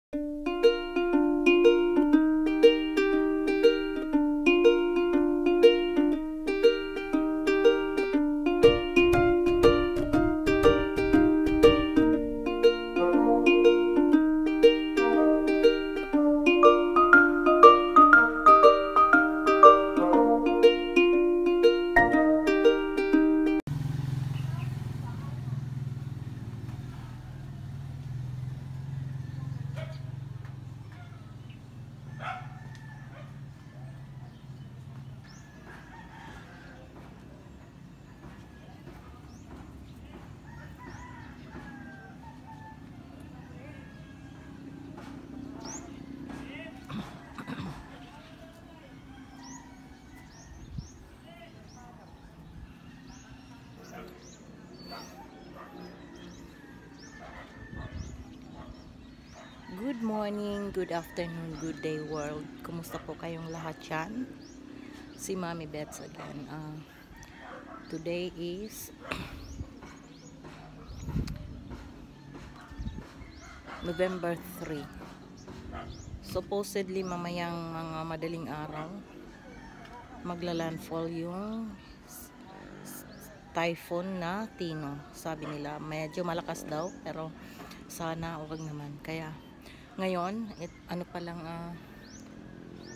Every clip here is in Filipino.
Good morning, good afternoon, good day world. Kumusta po kayong lahat yan? Si Mami Bets again. Today is November 3. Supposedly mamayang mga madaling araw maglalandfall yung typhoon na Tino. Sabi nila medyo malakas daw, pero sana huwag naman. Kaya ngayon, ano pa lang,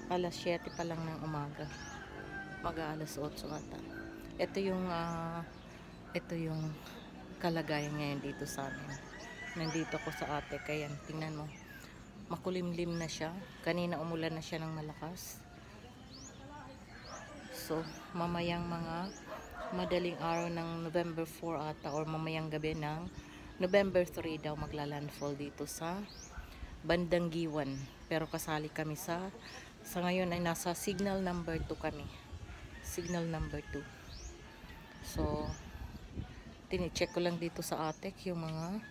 alas 7 pa lang ng umaga. Mag-aalas 8 ata. Ito yung kalagayan ngayon dito sa amin. Nandito ko sa ate, kaya tingnan mo. Makulimlim na siya. Kanina umulan na siya ng malakas. So, mamayang mga madaling araw ng November 4 ata, or mamayang gabi ng November 3 daw maglalandfall dito sa bandang Giwan, pero kasali kami sa ngayon ay nasa signal number 2 kami, signal number 2. So tinicheck ko lang dito sa ATEC yung mga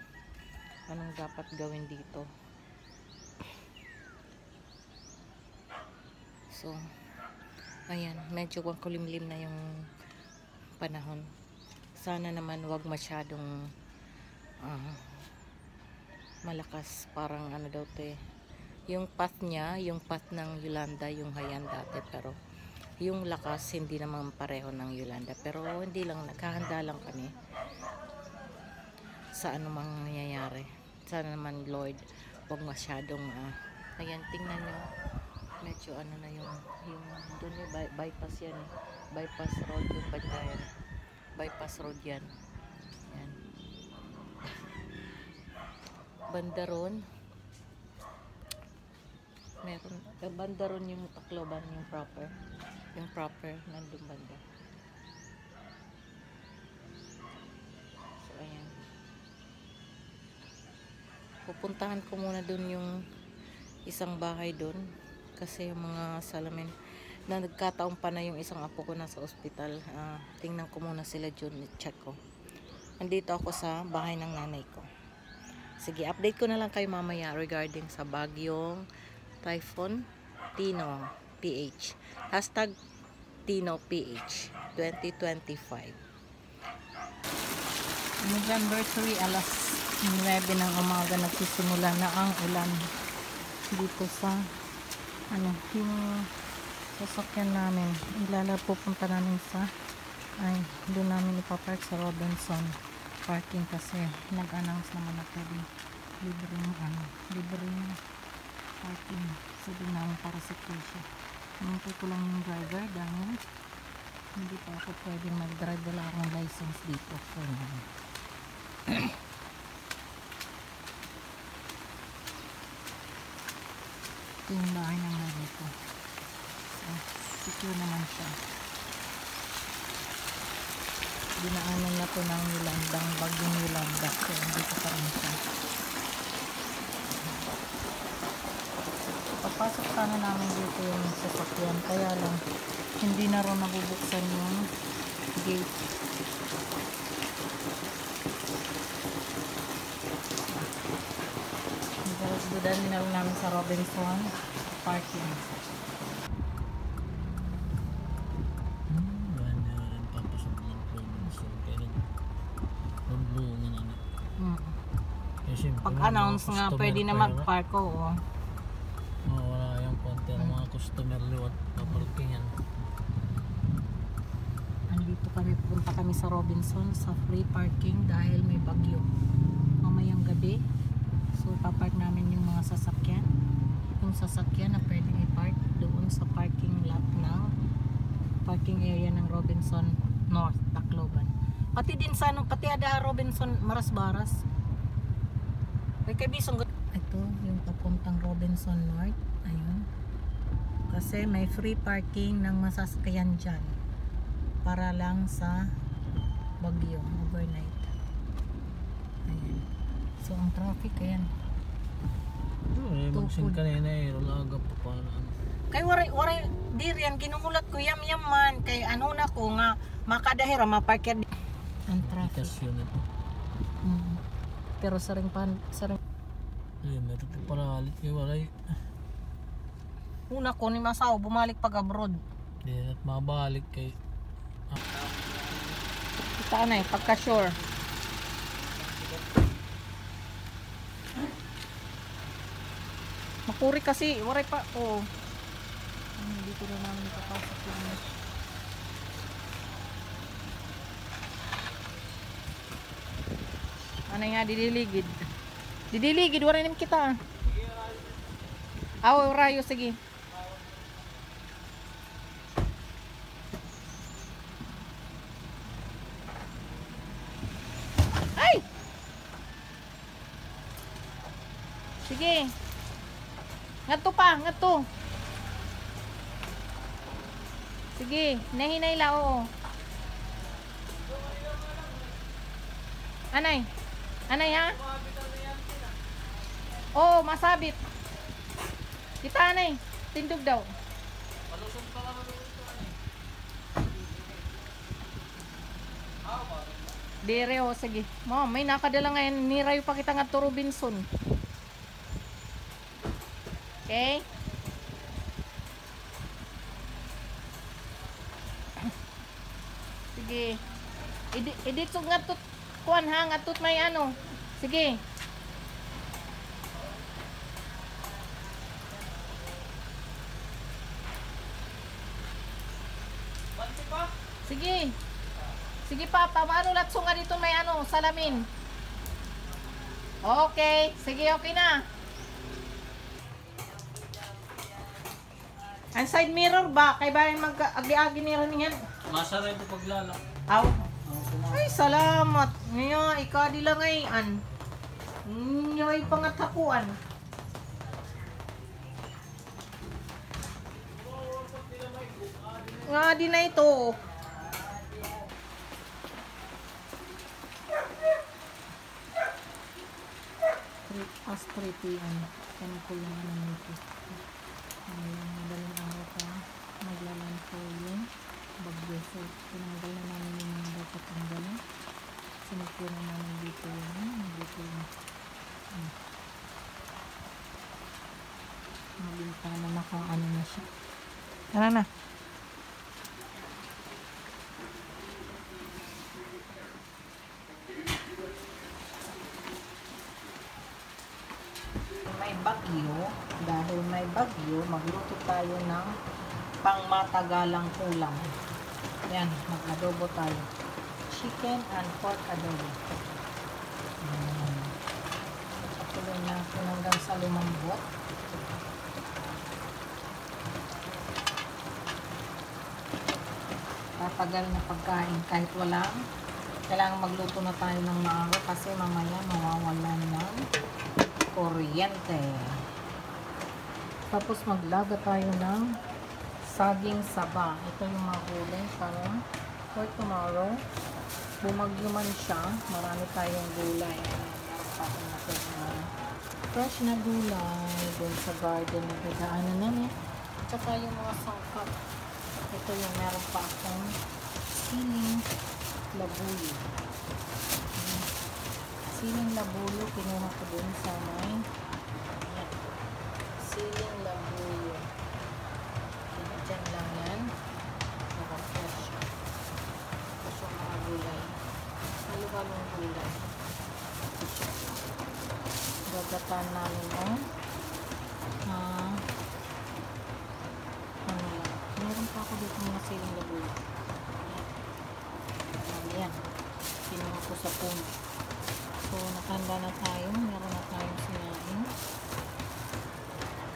anong dapat gawin dito. So ayan, medyo kulimlim na yung panahon. Sana naman wag masyadong malakas, parang ano daw to yung path niya, yung path ng Yolanda, yung Haiyan dati, pero yung lakas hindi naman pareho ng Yolanda. Pero hindi lang, naghahanda lang kami sa anumang nangyayari. Sana naman Lord wag masyadong ayan, tingnan nyo, medyo ano na yung doon yung bypass yan bypass road, yung bandayan, bypass road yan. Bandaron, meron bandaron yung Tacloban, yung proper nandun banda. So ayan, pupuntahan ko muna dun yung isang bahay dun, kasi yung mga salamin na nagkataon pa na yung isang apo ko nasa ospital. Tingnan ko muna sila dun, i-check ko. Nandito ako sa bahay ng nanay ko. Sige, update ko na lang kayo mamaya regarding sa bagyong typhoon Tino PH. Hashtag Tino PH 2025. November 3, alas 9 ng umaga, nagsisimula na ang ulan dito sa yung sasakyan namin. Pupunta namin sa doon namin ipapark sa Robinson parking, kasi nag-announce naman na pwedeng libreng parking. Sabi namin para sa Keisha. Nantay ko lang yung driver dahil hindi pa ako pwedeng mag-drive, wala akong license dito for now. Ito yung bahay ng nanay ko. So, secure naman siya. Dinaanan na po ng Yolandang bagyong Yolanda, so dito pa rin siya. Papasok sana namin dito yung sasakyan, kaya lang hindi na rin nabubuksan yung gate. Dadalhin na lang namin sa Robinson parking. Pag nag-announce nga customer pwede na pa yun, mag-park ko. wala yung konti ng mga customer liwat paparkingan. Andito kami, pupunta kami sa Robinson sa free parking dahil may bagyo. Mamayang gabi. So papark namin yung mga sasakyan. Yung sasakyan na pwedeng i-park doon sa parking lot ng parking area ng Robinson North, Tacloban. Pati din sa pati ada Robinson Marasbaras. Kay Bisong. Ito yung papuntang Robinson North. Ayun. Kasi may free parking ng masasakyan dyan. Para lang sa bagyo overnight. Ayan. So ang traffic ayan. Magsin kanina rulaga pa pa na. Kay waray di riyan ginuulat ko yam man kay ano na ko nga makadahira maparked ang traffic. Yun ito. Pero saring Ayun, meron ito paralit kay waray. una ko ni Masaw bumalik pag abroad. Di at mabalik kay Kita na pagka sure. Makuri kasi waray pa dito na namin papasok yun. Ano nga didiligid waray nim kita. Rayo sige. Sige. Ngadto pa, ngadto. Sige, nahinay la oo. Anay. Anay ha? Oo, masabit. Kita anay. Tindog daw. palusong pa naman ito ani. Dire o, sige. May nakadala ngayon. Nirayo pa kita ngadto Robinson. Okay? Sige. Edit sug ngadto kuan ha, ngadto may ano. Sige. Banti pa? Sige. Sige papa, maano latso nga dito may ano, salamin. Okay, sige okay na. Ang side mirror ba? Kay ba yung mag-agi-agi nila niyan? Masara ito paglala. Aw. Ay, salamat. Ngayon, ikaw di lang ngayon. Ngayon pangatakuan. Nga di na ito. As 3 p.m. Kaya ko lang naman ito. Madaling araw pa. Maglalan po yung bagyo. So, tinanggal na namin yung mga dapat tanggalin. Sinipura namin dito yung mabinta na naka-ano na siya. Tara na. May bagyo, dahil may bagyo, magluto tayo ng pangmatagalang ulam. Yan, mag-adobo tayo. Chicken and pork adobo. Patuloy natin hanggang sa lumambot. Tatagal na pagkain kahit walang. Kailangan magluto na tayo ng maaga kasi mamaya mawawalan ng kuryente. Tapos maglaga tayo ng saging saba. Ito yung mga gulay para for tomorrow. Bumagyo man siya, marami tayong gulay. Meron pa akong natin fresh na gulay doon sa garden na dadaanan namin. Tsaka yung mga sangkap. Ito yung meron pa akong siling labuyo. Siling labuyo, kinuha ko dun sa may siling labuyo. Diyan lang yan. Naka-fresh siya. Tapos yung mga gulay. Halo-halong gulay. pupuntahan namin ng ano lang. Meron pa ako dito mga siling labuyo. Ayan. Kinuha ko sa puno. So, nakahanda na tayo. Meron na tayong sinain.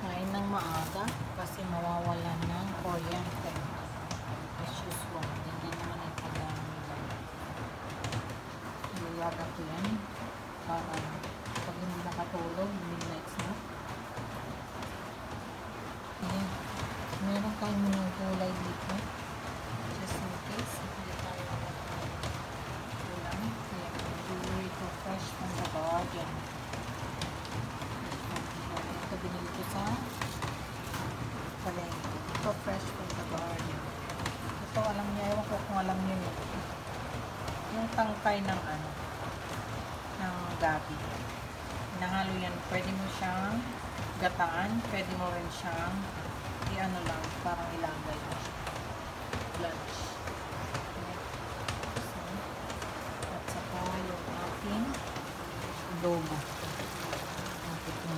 Kain ng maaga kasi mawawalan ng kuryente. As usual. Hindi naman ay pagdami lang. Ilaga ko yan para pag hindi nakatulog, midnight snack. Ayan. Meron tayong mga gulay dito. Just in case. Hindi tayo ulam. Kaya gulay ito fresh from the garden. Ito binili ko sa palengke. Ito fresh from the garden. Ito alam niya. Ewan ko kung alam niyo yun. Yung tangkay ng ano, ng gabi. Nahalo yan. Pwede mo siyang gataan. Pwede mo rin siyang i-ano lang, parang ilagay mo siya. Lunch. Okay. So, at saka yung ating adobo. Ating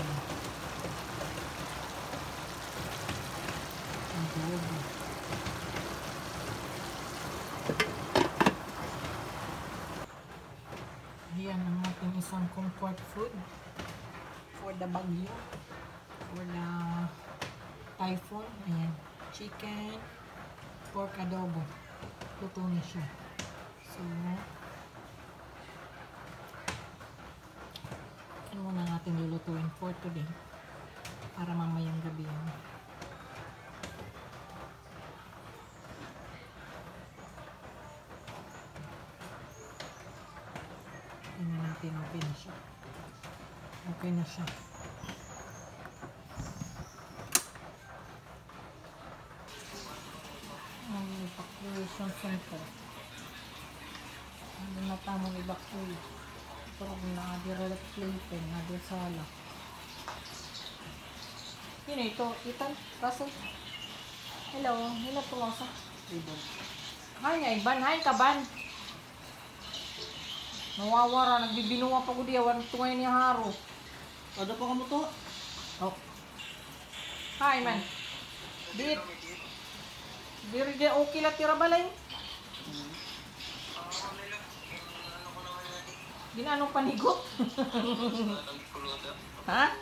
adobo. Ayan ang ating isang comfort food for the bagyo, for the typhoon. Ayan, chicken pork adobo. Luto na siya. So, yan muna natin lulutuin for today para mamayang gabi yan. Tingnan natin, okay na siya. Okay na siya. Ang evacuation center. Ano na tamang evacuate. Pero kung na-direct plating, na-sala. Yun ito, Ethan, Russell. Hello, hello po ako sa ribbon. Hay nga, Iban, hay ka, Ban. Nawawara, nagbibinuwa pa ko diya, walang tungay niya haro. Ada pa ka mo to? Oh. Hi, man. Dit. Diri dia okay la tira balay. Ginanong panigot. Ha?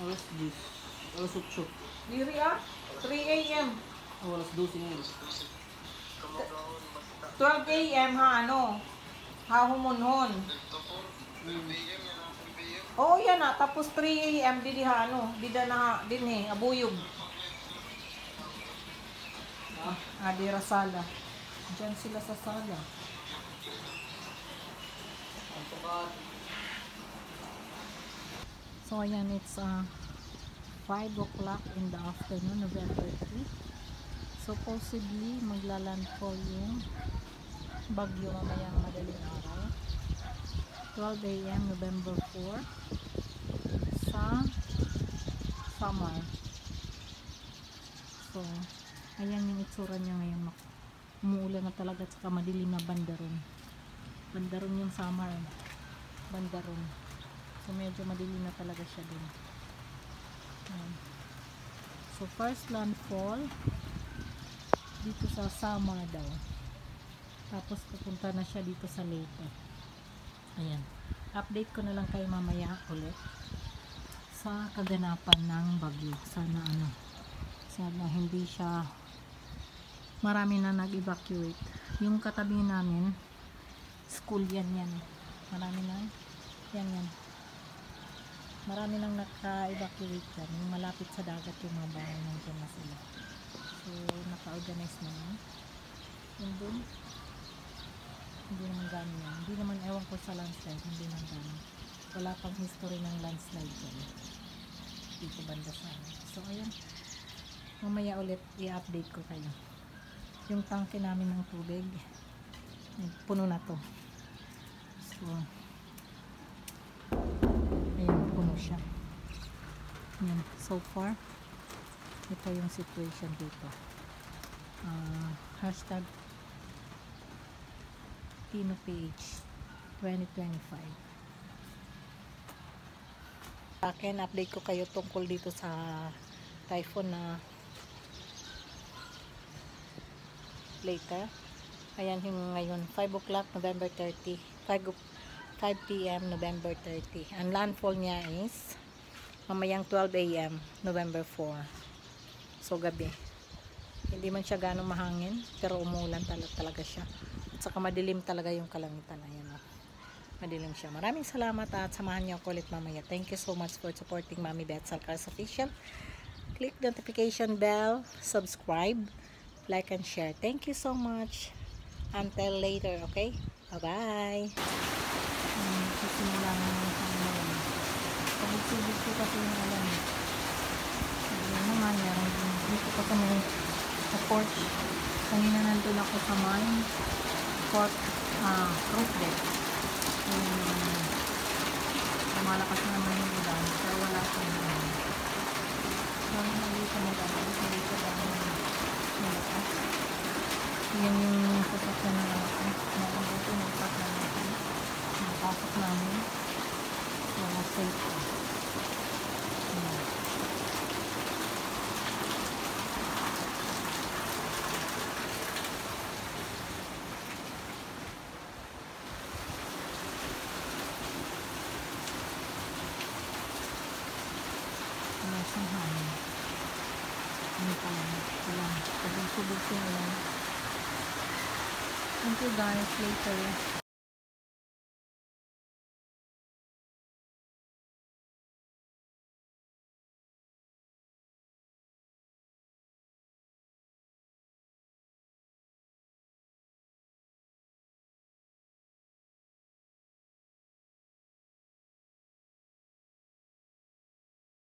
Alas 10. Alas 8. Diri 3 a.m. Alas 12 ngayon. 12 a.m. ha, ano? Ha, humunhon. Oo, yan na. Tapos 3 a.m. Didi ha, ano? Dida na, din abuyog. Adira sala. Diyan sila sa sala. So, ayan, it's 5 o'clock in the afternoon, November 3. So, possibly, maglalandfall yung bagyo mamayang madaling araw. 12 a.m. November 4 sa Samar. So, ayan yung itsura niya ngayon. Umuulan na talaga at saka madilim na bandaron. Bandaron yung Samar. Bandaron. So, medyo madilim na talaga siya dun. Ayan. So, first landfall dito sa Samar daw. Tapos, pupunta na siya dito sa Leyte. Ayan. Update ko na lang kayo mamaya ulit sa kaganapan ng bagyo. Sana hindi siya marami na nag-evacuate. Yung katabi namin school yan. Marami na yan. Marami nang naka-evacuate yan. Yung malapit sa dagat yung mga bahay nandiyan na sila. So naka-organize na yan. Yung dun hindi naman gano'n yan. Hindi naman, ewan ko sa landslide, hindi naman gano'n. Wala pang history ng landslide yan dito banda sa amin. So ayan, mamaya ulit i-update ko kayo. Yung tangke namin ng tubig puno na to. So ayan, puno siya. Ayan, so far ito yung situation dito. Hashtag TinoPH 2025. akin, update ko kayo tungkol dito sa typhoon na later. Ayan yung ngayon, 5 o'clock, November 30. 5 p.m. November 30. Ang landfall niya is mamayang 12 a.m. November 4. So, gabi. Hindi man siya ganong mahangin, pero umulan talaga siya. At saka madilim talaga yung kalangitan. Ayan o. Madilim siya. Maraming salamat at samahan niyo ako ulit mamaya. Thank you so much for supporting Mami Beth Salcars Official. Click notification bell, subscribe, like and share. Thank you so much. Until later, okay? Bye-bye. Sisimula na ngayon. Pagod-sibig ko kasi yung alam. Hindi naman, meron dito pa kami sa porch. Kanina nandun ako sa mine. Cross deck. Malakas naman yung ulan. Pero wala akong ulan. Sorry na dito mag-alas. Hindi ko ba malakas. Yan yung sasakyan na natin. Nakabuti nagpak na natin. Nakapasok namin. Wala safe pa. Wala siyang hangin. Ano pa lang. Wala. Pag-subog siya lang. Thank you guys. Later.